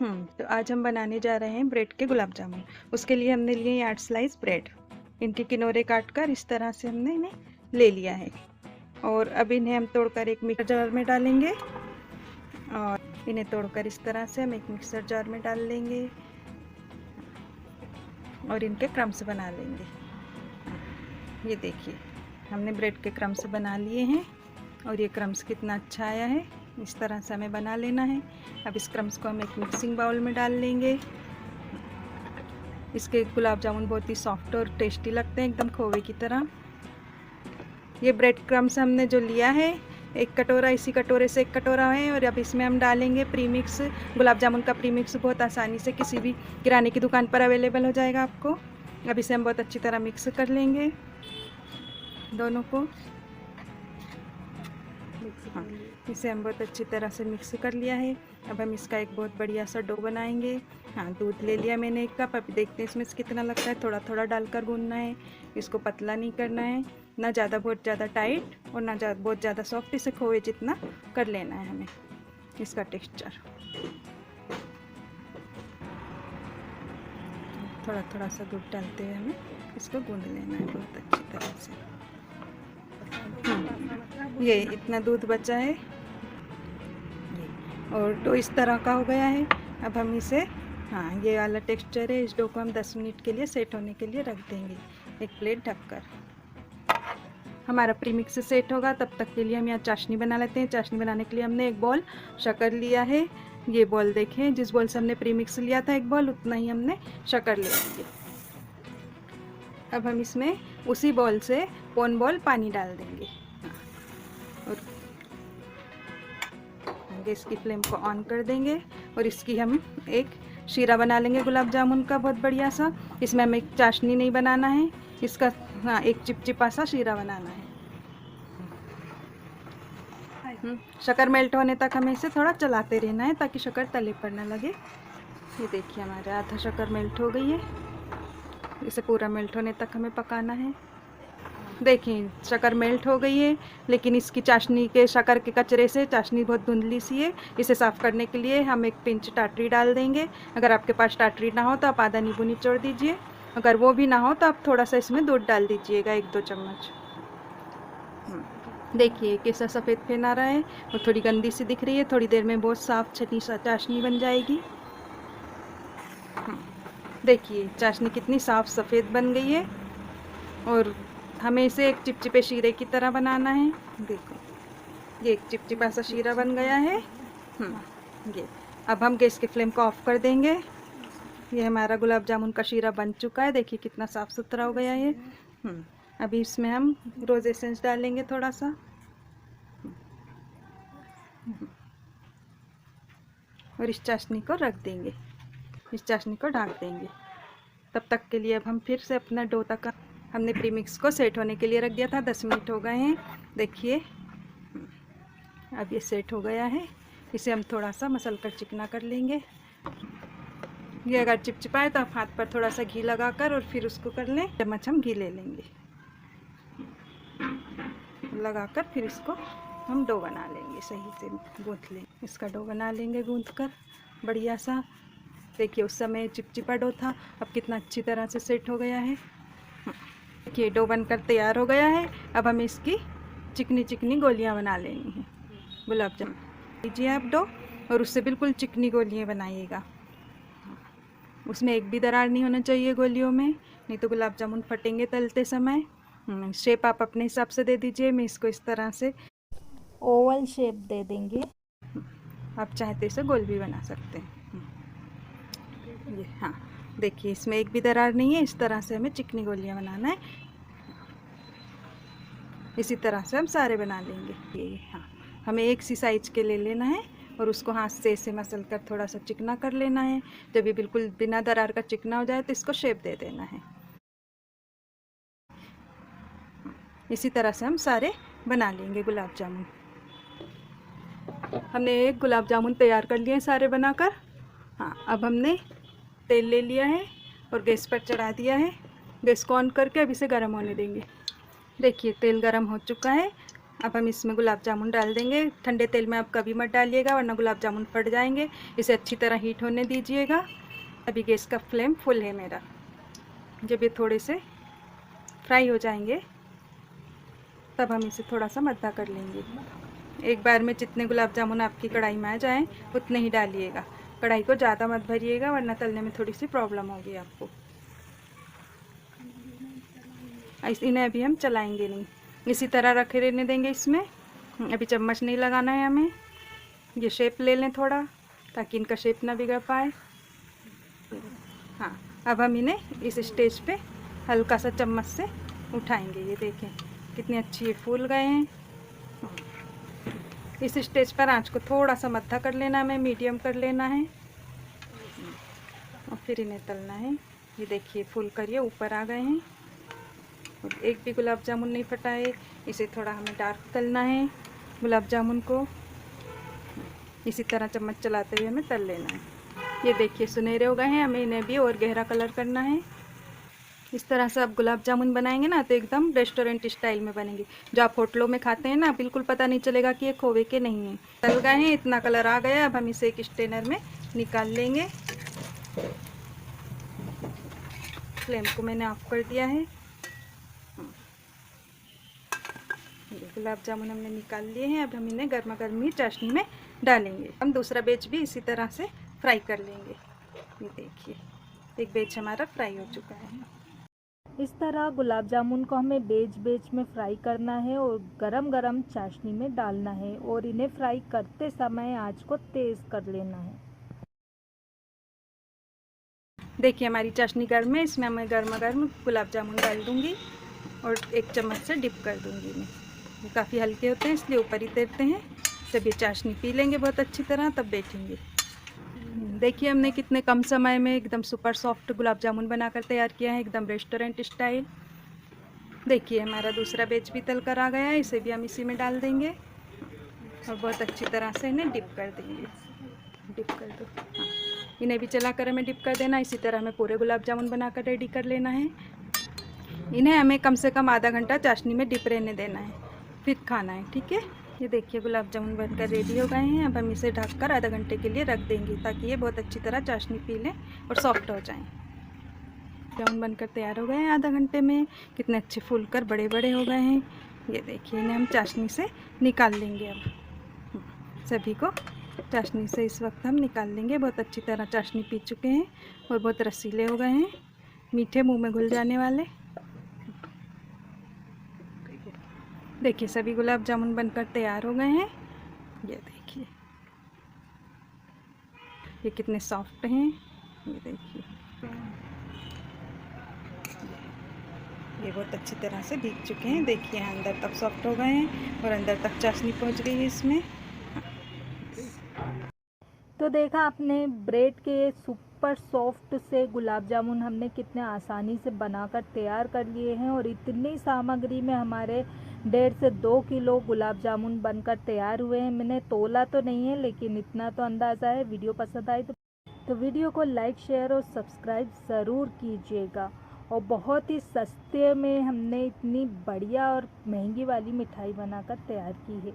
तो आज हम बनाने जा रहे हैं ब्रेड के गुलाब जामुन। उसके लिए हमने लिए हैं 8 स्लाइस ब्रेड। इनके किनारे काट कर इस तरह से हमने इन्हें ले लिया है और अब इन्हें हम तोड़कर एक मिक्सर जार में डालेंगे और इन्हें तोड़कर इस तरह से हम एक मिक्सर जार में डाल लेंगे और इनके क्रम्स बना लेंगे। ये देखिए हमने ब्रेड के क्रम्स बना लिए हैं और ये क्रम्स कितना अच्छा आया है। इस तरह से हमें बना लेना है। अब इस क्रम्स को हम एक मिक्सिंग बाउल में डाल लेंगे। इसके गुलाब जामुन बहुत ही सॉफ्ट और टेस्टी लगते हैं, एकदम खोवे की तरह। ये ब्रेड क्रम्स हमने जो लिया है एक कटोरा, इसी कटोरे से एक कटोरा है और अब इसमें हम डालेंगे प्रीमिक्स। गुलाब जामुन का प्रीमिक्स बहुत आसानी से किसी भी किराने की दुकान पर अवेलेबल हो जाएगा आपको। अब इसे हम बहुत अच्छी तरह मिक्स कर लेंगे दोनों को। हाँ, इसे हम बहुत अच्छी तरह से मिक्स कर लिया है। अब हम इसका एक बहुत बढ़िया सा डो बनाएंगे। हाँ, दूध ले लिया मैंने 1 कप। अभी देखते हैं इसमें से कितना लगता है। थोड़ा थोड़ा डालकर गूंदना है। इसको पतला नहीं करना है, ना ज़्यादा बहुत ज़्यादा टाइट और ना बहुत ज़्यादा सॉफ्ट। इसे खोए जितना कर लेना है हमें इसका टेक्सचर। थोड़ा थोड़ा सा दूध डालते हुए हमें इसको गूंद लेना है बहुत अच्छी तरह से। ये इतना दूध बचा है और डो इस तरह का हो गया है। अब हम इसे, हाँ ये वाला टेक्सचर है, इस डो को हम 10 मिनट के लिए सेट होने के लिए रख देंगे एक प्लेट ढककर। हमारा प्रीमिक्स सेट होगा तब तक के लिए हम यहाँ चाशनी बना लेते हैं। चाशनी बनाने के लिए हमने एक बॉल शक्कर लिया है। ये बॉल देखें, जिस बॉल से हमने प्रीमिक्स लिया था एक बॉल, उतना ही हमने शक्कर ले लेंगे। अब हम इसमें उसी बॉल से पौन बॉल पानी डाल देंगे और गैस की फ्लेम को ऑन कर देंगे और इसकी हम एक शीरा बना लेंगे गुलाब जामुन का बहुत बढ़िया सा। इसमें हमें चाशनी नहीं बनाना है इसका, हाँ एक चिपचिपा सा शीरा बनाना है। शक्कर मेल्ट होने तक हमें इसे थोड़ा चलाते रहना है ताकि शक्कर तले पर ना लगे। ये देखिए हमारा आधा शक्कर मेल्ट हो गई है। इसे पूरा मेल्ट होने तक हमें पकाना है। देखिए शक्कर मेल्ट हो गई है, लेकिन इसकी चाशनी के शक्कर के कचरे से चाशनी बहुत धुंधली सी है। इसे साफ़ करने के लिए हम एक पिंच टाटरी डाल देंगे। अगर आपके पास टाटरी ना हो तो आप आधा नींबू निचोड़ दीजिए। अगर वो भी ना हो तो आप थोड़ा सा इसमें दूध डाल दीजिएगा, 1-2 चम्मच। देखिए कैसा सफ़ेद फेन आ रहा है और थोड़ी गंदी सी दिख रही है। थोड़ी देर में बहुत साफ़ छटी सा चाशनी बन जाएगी। देखिए चाशनी कितनी साफ़ सफ़ेद बन गई है और हमें इसे एक चिपचिपे शीरे की तरह बनाना है। देखो ये एक चिपचिपा सा शीरा बन गया है। ये अब हम गैस के फ्लेम को ऑफ कर देंगे। ये हमारा गुलाब जामुन का शीरा बन चुका है। देखिए कितना साफ़ सुथरा हो गया है। अभी इसमें हम रोज़ एसेंस डालेंगे थोड़ा सा और इस चाशनी को रख देंगे, इस चाशनी को ढक देंगे। तब तक के लिए अब हम फिर से अपना डो तक, हमने प्रीमिक्स को सेट होने के लिए रख दिया था। 10 मिनट हो गए हैं। देखिए अब ये सेट हो गया है। इसे हम थोड़ा सा मसल कर चिकना कर लेंगे। ये अगर चिपचिपा है तो आप हाथ पर थोड़ा सा घी लगाकर और फिर उसको कर लें। चम्मच हम घी ले लेंगे लगाकर, फिर इसको हम डो बना लेंगे, सही से गूँथ लेंगे। इसका डो बना लेंगे गूँथ कर बढ़िया सा। देखिए उस समय चिपचिपा डो था, अब कितना अच्छी तरह से सेट हो गया है। देखिए डो बनकर तैयार हो गया है। अब हमें इसकी चिकनी चिकनी गोलियां बना लेनी है। गुलाब जामुन लीजिए आप डो और उससे बिल्कुल चिकनी गोलियां बनाइएगा। उसमें एक भी दरार नहीं होना चाहिए गोलियों में, नहीं तो गुलाब जामुन फटेंगे तलते समय। शेप आप अपने हिसाब से दे दीजिए। मैं इसको इस तरह से ओवल शेप दे देंगे। आप चाहे तो इसे गोल भी बना सकते हैं। ये हाँ देखिए इसमें एक भी दरार नहीं है। इस तरह से हमें चिकनी गोलियां बनाना है। इसी तरह से हम सारे बना लेंगे। ये हाँ हमें एक सी साइज के ले लेना है और उसको हाथ से ऐसे मसल कर थोड़ा सा चिकना कर लेना है। जब ये बिल्कुल बिना दरार का चिकना हो जाए तो इसको शेप दे देना है। इसी तरह से हम सारे बना लेंगे गुलाब जामुन। हमने एक गुलाब जामुन तैयार कर लिए सारे बनाकर। हाँ अब हमने तेल ले लिया है और गैस पर चढ़ा दिया है। गैस को ऑन करके अब इसे गर्म होने देंगे। देखिए तेल गर्म हो चुका है। अब हम इसमें गुलाब जामुन डाल देंगे। ठंडे तेल में आप कभी मत डालिएगा वरना गुलाब जामुन फट जाएंगे। इसे अच्छी तरह हीट होने दीजिएगा। अभी गैस का फ्लेम फुल है मेरा। जब ये थोड़े से फ्राई हो जाएंगे तब हम इसे थोड़ा सा मद्दा कर लेंगे। एक बार में जितने गुलाब जामुन आपकी कढ़ाई में आ जाएँ उतने ही डालिएगा। कढ़ाई को ज़्यादा मत भरिएगा वरना तलने में थोड़ी सी प्रॉब्लम होगी आपको। इन्हें अभी हम चलाएंगे नहीं, इसी तरह रखे रहने देंगे इसमें। अभी चम्मच नहीं लगाना है हमें। ये शेप ले लें थोड़ा ताकि इनका शेप ना बिगड़ पाए। हाँ, अब हम इन्हें इस स्टेज पे हल्का सा चम्मच से उठाएंगे। ये देखें कितने अच्छी ये फूल गए हैं। इस स्टेज पर आंच को थोड़ा सा मद्दा कर लेना है, हमें मीडियम कर लेना है और फिर इन्हें तलना है। ये देखिए फूल कर ये ऊपर आ गए हैं और एक भी गुलाब जामुन नहीं फटा है। इसे थोड़ा हमें डार्क तलना है गुलाब जामुन को। इसी तरह चम्मच चलाते हुए हमें तल लेना है। ये देखिए सुनहरे हो गए हैं, हमें इन्हें भी और गहरा कलर करना है। इस तरह से आप गुलाब जामुन बनाएंगे ना तो एकदम रेस्टोरेंट स्टाइल में बनेंगे। जो आप होटलों में खाते हैं ना, बिल्कुल पता नहीं चलेगा कि ये खोवे के नहीं हैं। तल गए हैं, इतना कलर आ गया। अब हम इसे एक स्ट्रेनर में निकाल लेंगे। फ्लेम को मैंने ऑफ कर दिया है। गुलाब जामुन हमने निकाल लिए हैं। अब हम इन्हें गर्मा गर्मी चाशनी में डालेंगे। हम दूसरा बैच भी इसी तरह से फ्राई कर लेंगे। ये देखिए एक बैच हमारा फ्राई हो चुका है। इस तरह गुलाब जामुन को हमें बेच बेच में फ्राई करना है और गरम गरम चाशनी में डालना है और इन्हें फ्राई करते समय आंच को तेज़ कर लेना है। देखिए हमारी चाशनी गर्म है। इसमें मैं गर्मा गर्म गुलाब जामुन डाल दूँगी और एक चम्मच से डिप कर दूँगी इन्हें। ये काफ़ी हल्के होते हैं इसलिए ऊपर ही तैरते हैं। जब ये चाशनी पी लेंगे बहुत अच्छी तरह तब बैठेंगे। देखिए हमने कितने कम समय में एकदम सुपर सॉफ्ट गुलाब जामुन बनाकर तैयार किया है, एकदम रेस्टोरेंट स्टाइल। देखिए हमारा दूसरा बैच भी तल कर आ गया है। इसे भी हम इसी में डाल देंगे और बहुत अच्छी तरह से इन्हें डिप कर देंगे। डिप कर दो। हाँ, इन्हें भी चला कर हमें डिप कर देना। इसी तरह हमें पूरे गुलाब जामुन बनाकर रेडी कर लेना है। इन्हें हमें कम से कम आधा घंटा चाशनी में डिप रहने देना है, फिर खाना है। ठीक है, ये देखिए गुलाब जामुन बनकर रेडी हो गए हैं। अब हम इसे ढककर आधा घंटे के लिए रख देंगे ताकि ये बहुत अच्छी तरह चाशनी पी लें और सॉफ्ट हो जाएं। जामुन बनकर तैयार हो गए हैं आधा घंटे में। कितने अच्छे फूल कर बड़े बड़े हो गए हैं। ये देखिए इन्हें हम चाशनी से निकाल लेंगे। अब सभी को चाशनी से इस वक्त हम निकाल लेंगे। बहुत अच्छी तरह चाशनी पी चुके हैं और बहुत रसीले हो गए हैं, मीठे, मुँह में घुल जाने वाले। देखिए सभी गुलाब जामुन बनकर तैयार हो गए हैं। ये देखिए ये कितने सॉफ्ट हैं। ये देखिए ये बहुत अच्छी तरह से भीग चुके हैं। देखिए अंदर तक सॉफ्ट हो गए हैं और अंदर तक चाशनी पहुंच गई है इसमें। तो देखा आपने ब्रेड के सुपर सॉफ्ट से गुलाब जामुन हमने कितने आसानी से बनाकर तैयार कर लिए हैं और इतनी सामग्री में हमारे 1.5 से 2 किलो गुलाब जामुन बनकर तैयार हुए हैं। मैंने तोला तो नहीं है लेकिन इतना तो अंदाज़ा है। वीडियो पसंद आए तो वीडियो को लाइक, शेयर और सब्सक्राइब ज़रूर कीजिएगा। और बहुत ही सस्ते में हमने इतनी बढ़िया और महंगी वाली मिठाई बनाकर तैयार की है।